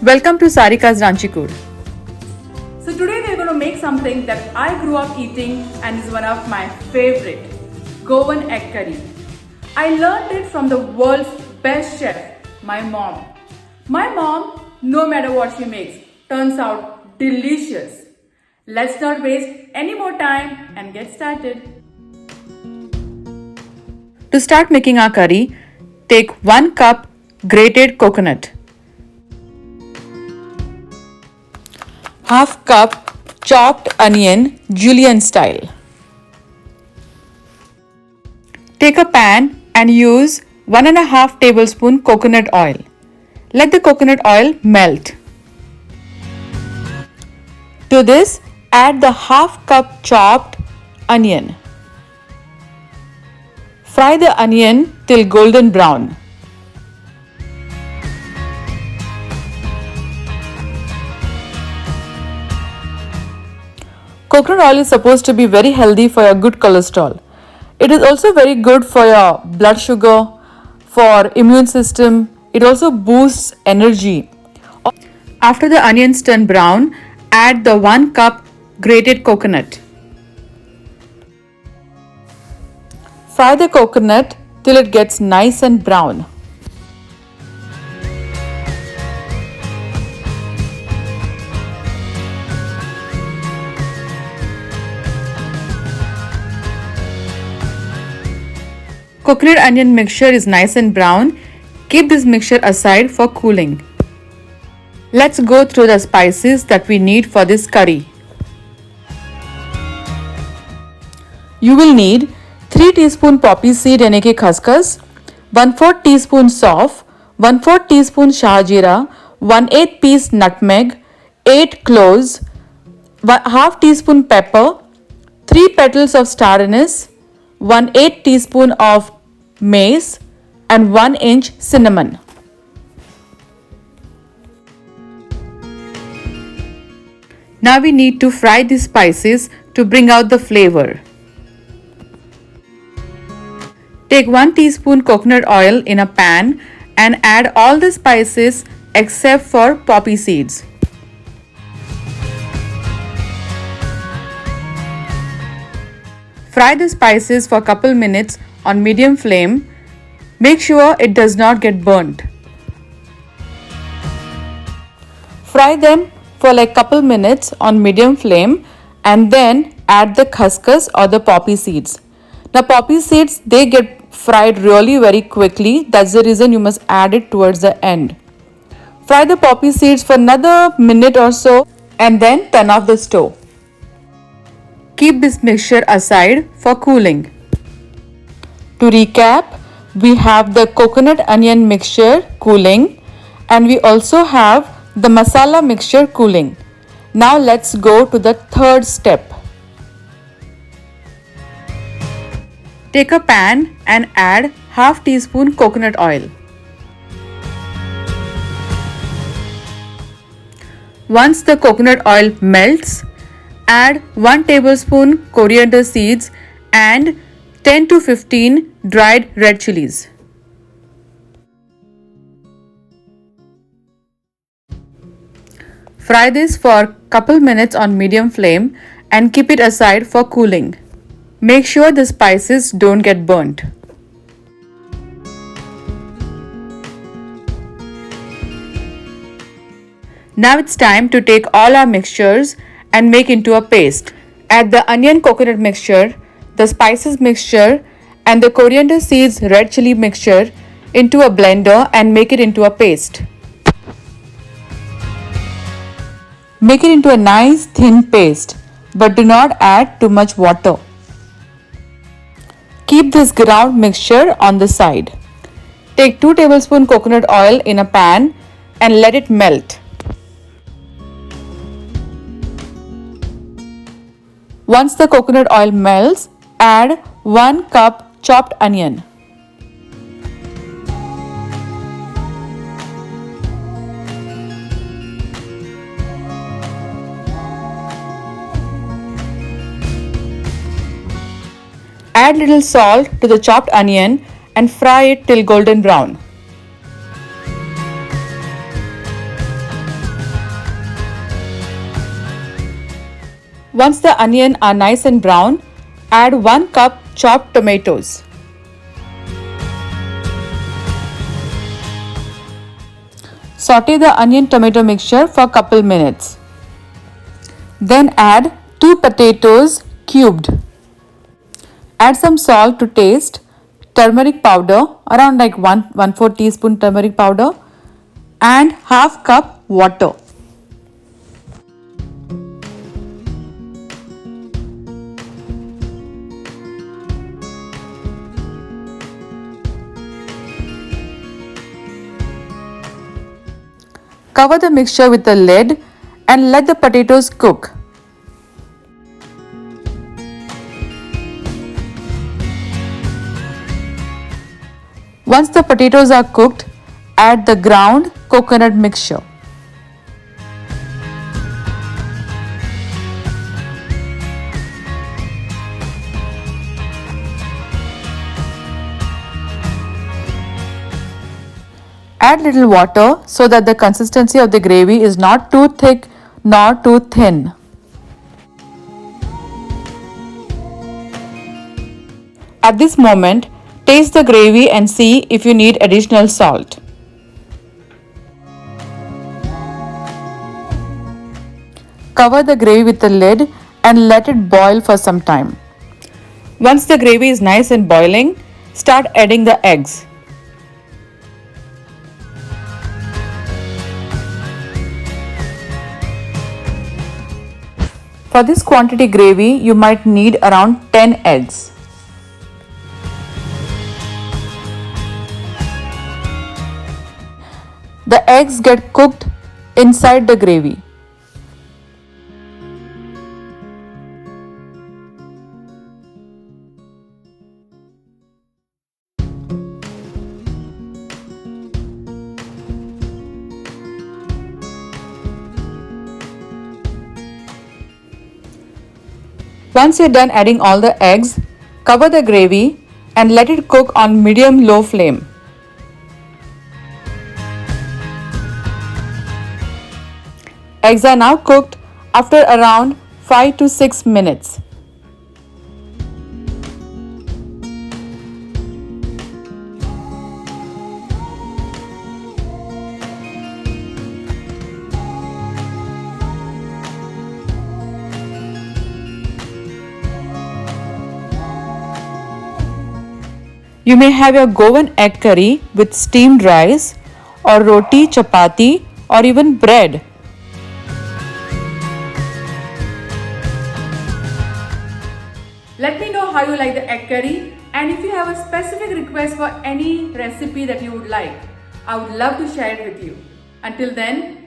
Welcome to Sarika's Ranchikur. So today we are going to make something that I grew up eating and is one of my favorite, Goan egg curry. I learned it from the world's best chef, my mom. My mom, no matter what she makes, turns out delicious. Let's not waste any more time and get started. To start making our curry, take 1 cup grated coconut, half cup chopped onion julienne style. Take a pan and use 1.5 tablespoon coconut oil. Let the coconut oil melt. To this, add the half cup chopped onion. Fry the onion till golden brown. Coconut oil is supposed to be very healthy for your good cholesterol. It is also very good for your blood sugar, for immune system. It also boosts energy. After the onions turn brown, add the 1 cup grated coconut. Fry the coconut till it gets nice and brown. Coconut onion mixture is nice and brown. Keep this mixture aside for cooling. Let's go through the spices that we need for this curry. You will need 3 teaspoon poppy seed यानी कि खसखस, 1/4 teaspoon सौंफ, 1/4 teaspoon shahjeera, 1/8 piece nutmeg, 8 cloves, half teaspoon pepper, 3 petals of star anise, 1/8 teaspoon of mace and 1 inch cinnamon. Now we need to fry these spices to bring out the flavor. Take 1 teaspoon coconut oil in a pan and add all the spices except for poppy seeds. Fry the spices for a couple minutes on medium flame. Make sure it does not get burnt. Fry them for like couple minutes on medium flame and then add the khaskhas or the poppy seeds. Now poppy seeds, they get fried really very quickly. That's the reason you must add it towards the end. Fry the poppy seeds for another minute or so and then turn off the stove. Keep this mixture aside for cooling. To recap, we have the coconut onion mixture cooling and we also have the masala mixture cooling. Now let's go to the third step. Take a pan and add half teaspoon coconut oil. Once the coconut oil melts, add 1 tablespoon coriander seeds and 10 to 15 dried red chilies. Fry this for a couple minutes on medium flame and keep it aside for cooling. Make sure the spices don't get burnt. Now it's time to take all our mixtures and make into a paste. Add the onion coconut mixture, the spices mixture and the coriander seeds red chili mixture into a blender and make it into a paste. Make it into a nice thin paste, but do not add too much water. Keep this ground mixture on the side. Take 2 tablespoon coconut oil in a pan and let it melt. Once the coconut oil melts, add 1 cup chopped onion. Add little salt to the chopped onion and fry it till golden brown. Once the onion are nice and brown, add 1 cup chopped tomatoes. Saute the onion tomato mixture for a couple minutes. Then add 2 potatoes cubed. Add some salt to taste, turmeric powder, around like 1/4 teaspoon turmeric powder, and half cup water. Cover the mixture with a lid and let the potatoes cook. Once the potatoes are cooked, add the ground coconut mixture. Add little water so that the consistency of the gravy is not too thick nor too thin. At this moment, taste the gravy and see if you need additional salt. Cover the gravy with a lid and let it boil for some time. Once the gravy is nice and boiling, start adding the eggs. For this quantity gravy, you might need around 10 eggs. The eggs get cooked inside the gravy. Once you're done adding all the eggs, cover the gravy and let it cook on medium-low flame. Eggs are now cooked after around 5 to 6 minutes. You may have your Goan egg curry with steamed rice or roti, chapati or even bread. Let me know how you like the egg curry, and if you have a specific request for any recipe that you would like, I would love to share it with you. Until then,